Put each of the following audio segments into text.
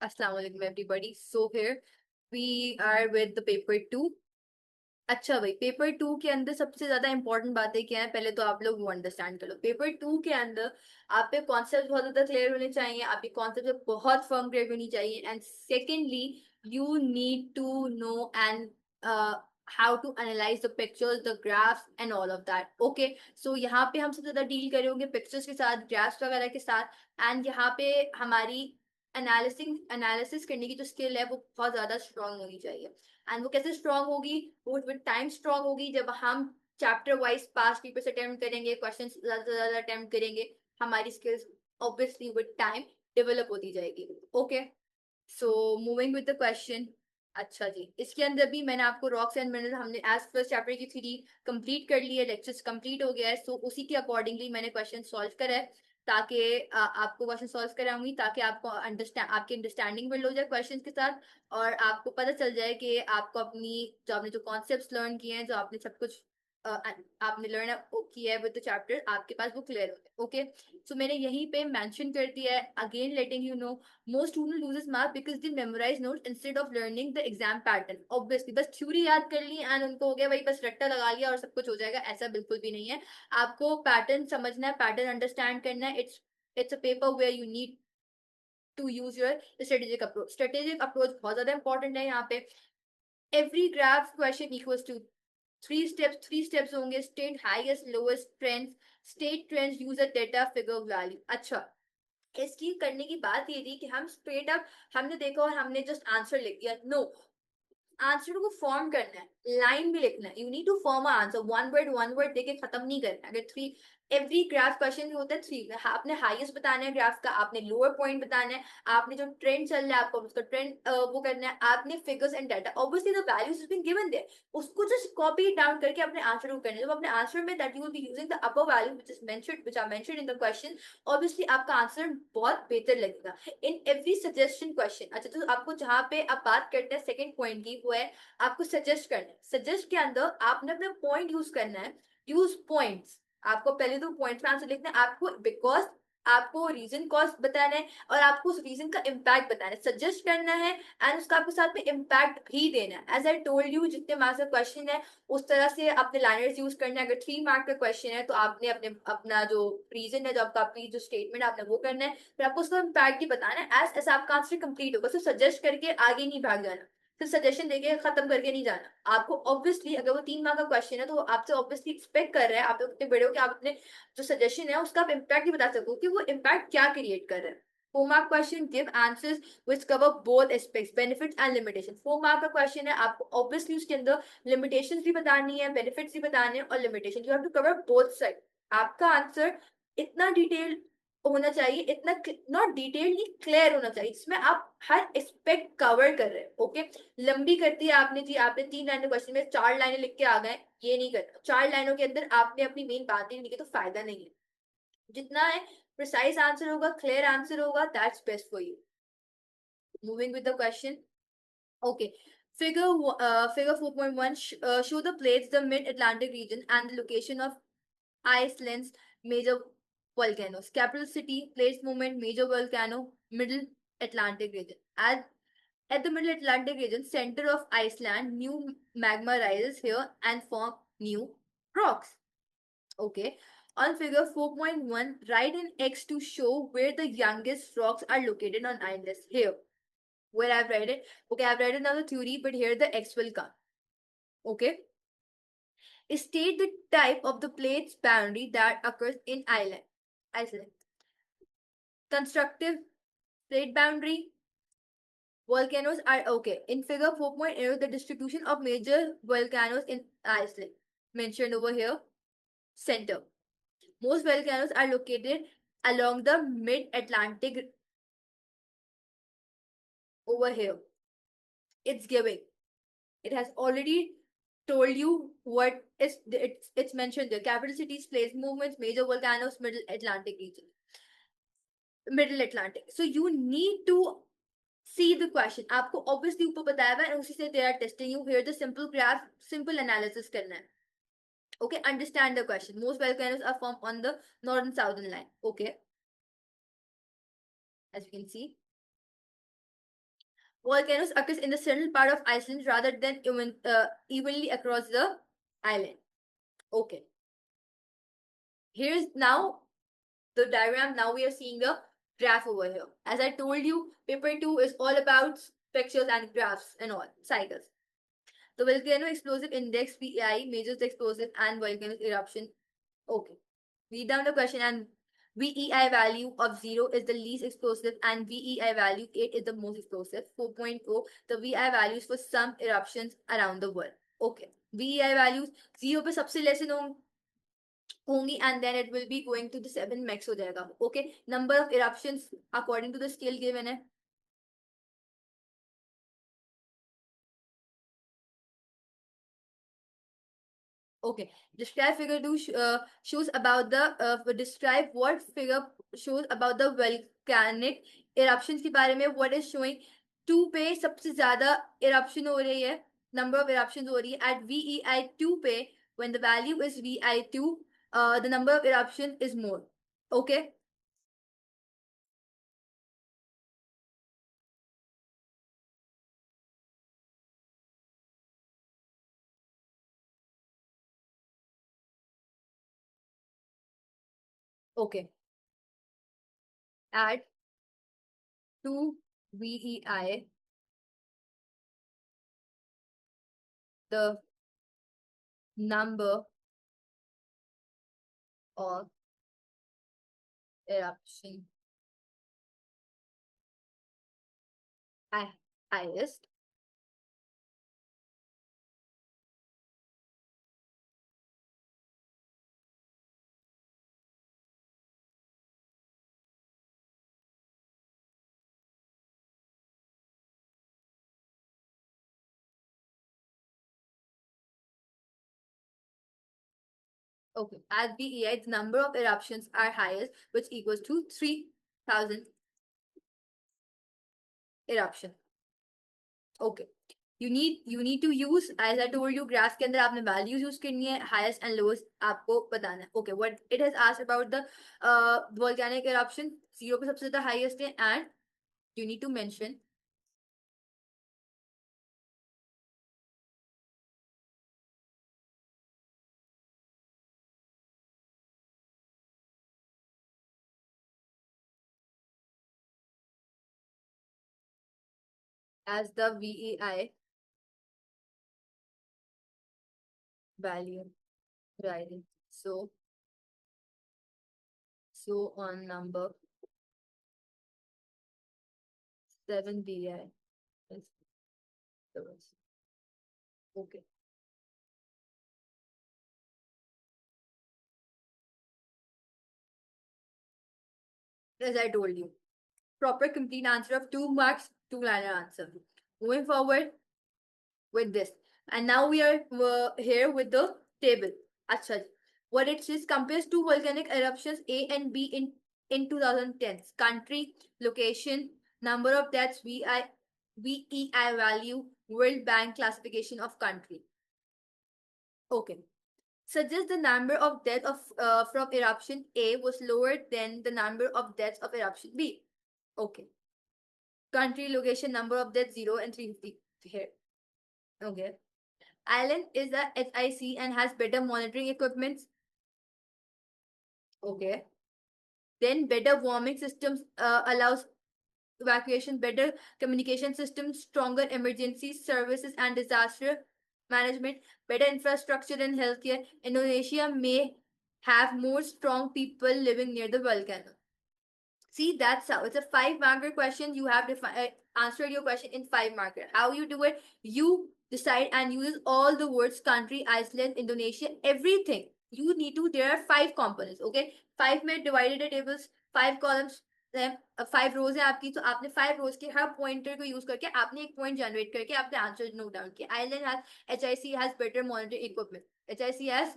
Assalamu alaikum everybody. So here we are with the paper 2. अच्छा भाई, paper 2 के अंदर सबसे ज्यादा इंपॉर्टेंट बातें क्या है, पहले तो आप लोग वो अंडरस्टैंड कर लो। पेपर 2 के अंदर आप पे कॉन्सेप्ट बहुत ज्यादा क्लियर होने चाहिए, आपकी कॉन्सेप्ट बहुत फर्म क्लियर होनी चाहिए। And secondly, you need to know and how to analyse the pictures, the graphs and all of that. Okay, so यहाँ पे हम सबसे ज्यादा डील करेंगे पिक्चर्स के साथ, ग्राफ्स वगैरह के साथ। एंड यहाँ पे हमारी एनालिसिस करने की जो स्किल है वो बहुत ज्यादा स्ट्रांग होनी चाहिए। एंड वो कैसे स्ट्रांग होगी? वो विद टाइम स्ट्रांग होगी, जब हम चैप्टर वाइज पास पेपर्स अटेम्प्ट करेंगे, क्वेश्चन ज्यादा से ज्यादा अटेम्प्ट करेंगे, हमारी skills obviously with time develop होती जाएगी। Okay, so moving with the question. अच्छा जी, इसके अंदर भी मैंने आपको रॉक्स एंड मिनरल्स, हमने एज फर्स्ट चैप्टर की थ्योरी कंप्लीट कर ली है, लेक्चर्स कंप्लीट हो गया है। सो उसी के अकॉर्डिंगली मैंने क्वेश्चन सॉल्व करा है, ताकि आपको क्वेश्चन सॉल्व कराऊंगी, ताकि आपको अंडरस्टैंड, आपकी अंडरस्टैंडिंग बिल्ड हो जाए क्वेश्चन के साथ, और आपको पता चल जाए कि आपको अपनी जो आपने जो कॉन्सेप्ट्स लर्न किए हैं, जो आपने सब कुछ आपने लर्न किया है विद द चैप्टर, आपके पास वो क्लियर हो जाए। ओके, सो मैंने यहीं पे मेंशन कर दिया है, again letting you know, most student loses mark because they memorize notes instead of learning the exam pattern। obviously बस थ्योरी याद कर ली एंड उनको हो गया भाई, बस रट्टा लगा लिया और सब कुछ हो जाएगा, ऐसा बिल्कुल भी नहीं है। आपको पैटर्न समझना है, पैटर्न अंडरस्टैंड करना है। It's a paper where you need to use your strategic approach. Strategic approach बहुत ज्यादा इंपॉर्टेंट है यहाँ पे। Every graph question equals to three steps होंगे: state highest lowest trends, state trends, use a data, figure value. अच्छा, इसकी करने की बात ये थी कि हम स्ट्रेट अप हमने देखा और हमने जस्ट आंसर लिख दिया, नो। आंसर को फॉर्म करना है, लाइन में लिखना है। You need to form answer, one word देके खत्म नहीं करना है। अगर थ्री, एवरी ग्राफ क्वेश्चन में होता है थ्री, आपने हाईएस्ट बताना है ग्राफ का, आपने लोअर पॉइंट बताना है, आपने जो ट्रेंड चल रहा है आपको उसका ट्रेंड वो करना है, आपने figures and data, obviously the values have been given there, उसको जस्ट कॉपी डाउन करके अपने आंसर को करना है। जब अपने आंसर में that you will be using the upper value which are mentioned in the question, obviously आपका आंसर बहुत बेहतर लगेगा इन एवरी सजेशन क्वेश्चन। अच्छा, तो आपको जहाँ पे आप बात करते हैं सेकंड पॉइंट की, वो है आपको सजेस्ट करना है। सजेस्ट के अंदर आपने अपना पॉइंट यूज करना है। यूज पॉइंट्स, आपको पहले तो पॉइंट्स में आंसर लिखना है, आपको बिकॉज, आपको रीजन कॉज बताना है, और आपको उस रीजन का इम्पैक्ट बताना है। सजेस्ट करना है एंड उसका आपके साथ में इम्पैक्ट भी देना है। एज आई टोल्ड यू, जितने मार्क्स का क्वेश्चन है उस तरह से अपने लाइनर्स यूज करना है। अगर 3 मार्क का क्वेश्चन है तो आपने अपने अपना जो रीजन है, जो आपका अपनी जो स्टेटमेंट आपने वो करना है, फिर आपको उसका इम्पैक्ट भी बताना है। एज ऐसा आपका आंसर कंप्लीट होगा। सिर्फ सजेस्ट करके आगे नहीं भाग जाना, सिर्फ सजेशन देके खत्म करके नहीं जाना। आपको ऑब्वियसली, अगर वो 3 मार्क का क्वेश्चन है तो आपसे ऑब्वियसली एक्सपेक्ट कर रहे हैं, आप लोग इतने बड़े हो कि आप अपने जो सजेशन है उसका आप इम्पैक्ट भी बता सको कि वो इम्पैक्ट क्या क्रिएट कर रहे हैं। 4 mark question give answers which cover both aspects, benefits and limitation. 4 mark का क्वेश्चन है, आपको ऑब्वियसली उसके अंदर लिमिटेशंस भी बतानी है, बेनिफिट्स भी बताने हैं, और limitation, you have to cover both side. आपका आंसर इतना डिटेल होना चाहिए, इतना नॉट डिटेल्ड, क्लियर होना चाहिए, जिसमें आप हर एस्पेक्ट कवर कर रहे हैं। ओके, लंबी करती है आपने जी, आपने 3 लाइनें क्वेश्चन में 4 लाइनें लिख के आ गए, ये नहीं करना। 4 लाइनों के अंदर आपने अपनी मेन बातें लिखी तो फायदा नहीं है। जितना है प्रिसाइज आंसर होगा, क्लियर आंसर होगा, that's best for you. Moving with the question. Okay, figure 4.1 show the plates, the mid-Atlantic region and the location of Iceland's major volcanoes. Capital city, place movement, major volcano, middle Atlantic region. At the middle Atlantic region, center of Iceland, new magma rises here and form new rocks. Okay. On figure 4.1, write in X to show where the youngest rocks are located on islands. Here, where I've read it. Okay, I've read another theory, but here the X will come. Okay. State the type of the plate's boundary that occurs in Iceland. Constructive plate boundary. Volcanoes are okay. In figure 4.0, the distribution of major volcanoes in Iceland. Mentioned over here. Center. Most volcanoes are located along the mid-Atlantic over here. It's giving. It has already told you what is it's mentioned there. Capital cities, place movements, major volcanoes, middle Atlantic. So you need to see the question. आपको obviously ऊपर बताया हुआ है, उसी से they are testing you. Here the simple graph, simple analysis करना है. Okay, understand the question. Most volcanoes are formed on the northern southern line. Okay, as you can see. Volcanoes occurs in the central part of Iceland rather than evenly across the island. Okay. Here's now the diagram. Now we are seeing the graph over here. As I told you, paper 2 is all about pictures and graphs and all, cycles. The volcano explosive index VEI measures the explosive and volcanic eruption. Okay. Read down the question, and VEI value of 0 is the least explosive and VEI value 8 is the most explosive. 4.0, the VEI values for some eruptions around the world. Okay. VEI values 0 पे सबसे less होंगी and then it will be going to the 7 max हो जाएगा. Okay. Number of eruptions according to the scale given है. Okay. Describe figure 2 shows about the describe what figure shows about the volcanic eruptions के बारे में. What is showing 2 पे सबसे ज्यादा eruption हो रही है, number of eruptions हो रही है at VEI 2 पे. When the value is VEI 2, the number of eruption is more. Okay. Okay. At 2 VEI, the number of eruption highest. Okay, at VEI, the number of eruptions are highest, which equals to 3000 eruption. Okay. You need to use, as I told you, graph के अंदर आपने values use करनी है, highest and lowest आपको बताना है. Okay, what it has asked about the volcanic eruption, 0 पे सबसे ज्यादा highest है, and you need to mention as the VEI value rising. So on number 7 VEI is the worst. Okay. As I told you, proper complete answer of 2 marks, 2-liner answer. Moving forward with this. And now we are here with the table. Achha, what it says compares two volcanic eruptions A and B in 2010. Country, location, number of deaths, VEI value, World Bank classification of country. Okay. Suggest the number of deaths from eruption A was lower than the number of deaths of eruption B. Okay. Country, location, number of deaths 0 and 350 here. Okay. Island is a HIC and has better monitoring equipments. Okay. Then better warming systems allows evacuation, better communication systems, stronger emergency services and disaster management, better infrastructure and healthcare. Indonesia may have more strong people living near the volcano. See, that's how it's a 5-marker question. You have answered your question in 5-marker. How you do it? You decide and use all the words country, Iceland, Indonesia, everything. You need to, there are 5 components, okay? 5 में divided the tables, 5 columns, 5 rows है आपकी, तो आपने 5 rows के हर pointer को use करके आपने एक point generate करके आपने answer note down किया. Iceland has, HIC has better monitoring equipment. HIC has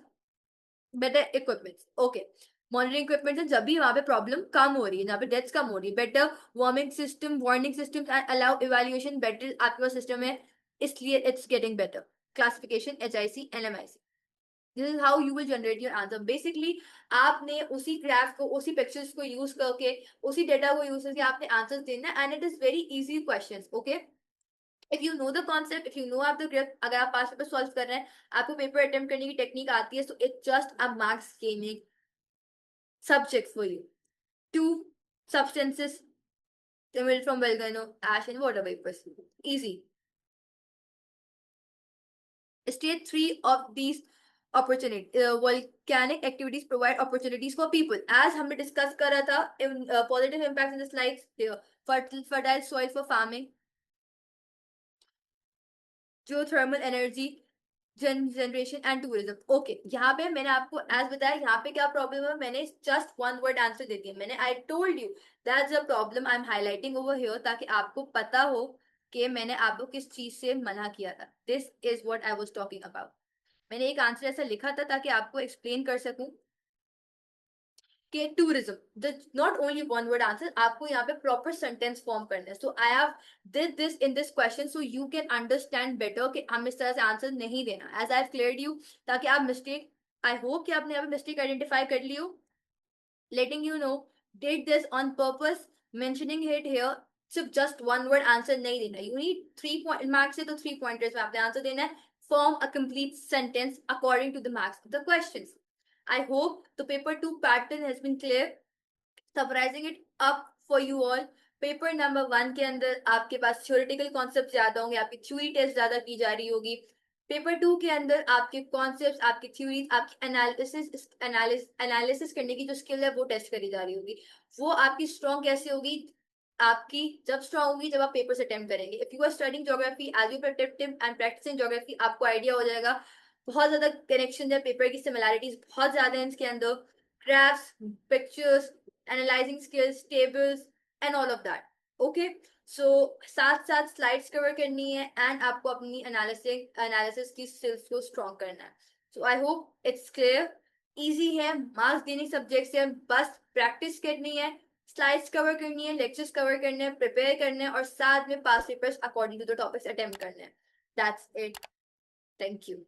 better equipment. Okay. Monitoring equipment से जब भी वहां पे प्रॉब्लम कम हो रही है, जहाँ पे डेथ्स कम हो रही है, better warming system, warning system and allow evaluation, better आपके पास सिस्टम है, इसलिए it's getting better. Classification HIC LMIC. This is how you will generate your answer. Basically आपने उसी ग्राफ को, उसी पिक्चर्स को यूज करके, उसी डेटा को यूज करके आपने आंसर देना, and it is very easy question. Okay. If you know the concept, if you know आप द ग्रिप, अगर आप पास पेपर सॉल्व कर रहे हैं, आपको पेपर अटेम्प्ट करने की टेक्निक आती है, so it's just a marks gaining subject for you. Two substances emerged from volcano, ash, and water vapors. Easy. Stage three of these opportunity volcanic activities provide opportunities for people. As हमने discuss करा था in positive impacts in the slides, there fertile soil for farming, geothermal energy generation and tourism. Okay, यहाँ पे मैंने आपको as बताया, यहाँ पे क्या प्रॉब्लम है, मैंने जस्ट वन वर्ड आंसर दे दिया। मैंने I told you that's the problem I am highlighting over here, ताकि आपको पता हो कि मैंने आपको किस चीज से मना किया था। This is what I was talking about. मैंने एक आंसर ऐसा लिखा था ताकि आपको एक्सप्लेन कर सकूं कि tourism, the not only one word answer, आपको यहाँ पे प्रॉपर सेंटेंस फॉर्म करना है। So I have did this in this question so you can understand better कि हम इस तरह से आंसर नहीं देना, as I have cleared you, ताकि आप मिस्टेक, आई होप कि आपने यहाँ पे मिस्टेक आइडेंटिफाई कर ली हो। Letting you know, did this on purpose, mentioning it here. सिर्फ जस्ट वन वर्ड आंसर नहीं देना, यू नीड 3 मार्क्स से तो 3 पॉइंटर्स में आपने आंसर देना है। Form a complete sentence according to the marks of the questions. I hope the paper 2 pattern has been clear. Summarizing it up for you all, paper number 1 के अंदर आपके पास theoretical concept ज्यादा होंगे, आपकी थ्योरी टेस्ट ज्यादा की जा रही होगी। पेपर 2 के अंदर आपके कॉन्सेप्ट, आपकी थ्योरीज, आपकी एनालिसिस करने की जो स्किल है वो टेस्ट करी जा रही होगी। वो आपकी स्ट्रॉन्ग कैसे होगी? आपकी जब स्ट्रॉन्ग होगी जब आप पेपर से अटेम्प्ट करेंगे। If you are studying geography as you protective and practising geography, आपको आइडिया हो जाएगा बहुत ज्यादा कनेक्शन है, पेपर की सिमिलैरिटीज बहुत ज्यादा है इसके अंदर। Graphs, pictures, analysing skills, tables and all of that. Okay, so साथ साथ स्लाइड्स कवर करनी है एंड आपको अपनी एनालिसिस की स्किल्स को स्ट्रॉन्ग करना है। So I hope it's clear. Easy है, मार्क्स देने सब्जेक्ट्स है, बस प्रैक्टिस करनी है, स्लाइड्स कवर करनी है, लेक्चर्स कवर करने हैं, प्रिपेयर करने हैं, और साथ में past papers according to the topics attempt करने हैं। That's it. Thank you.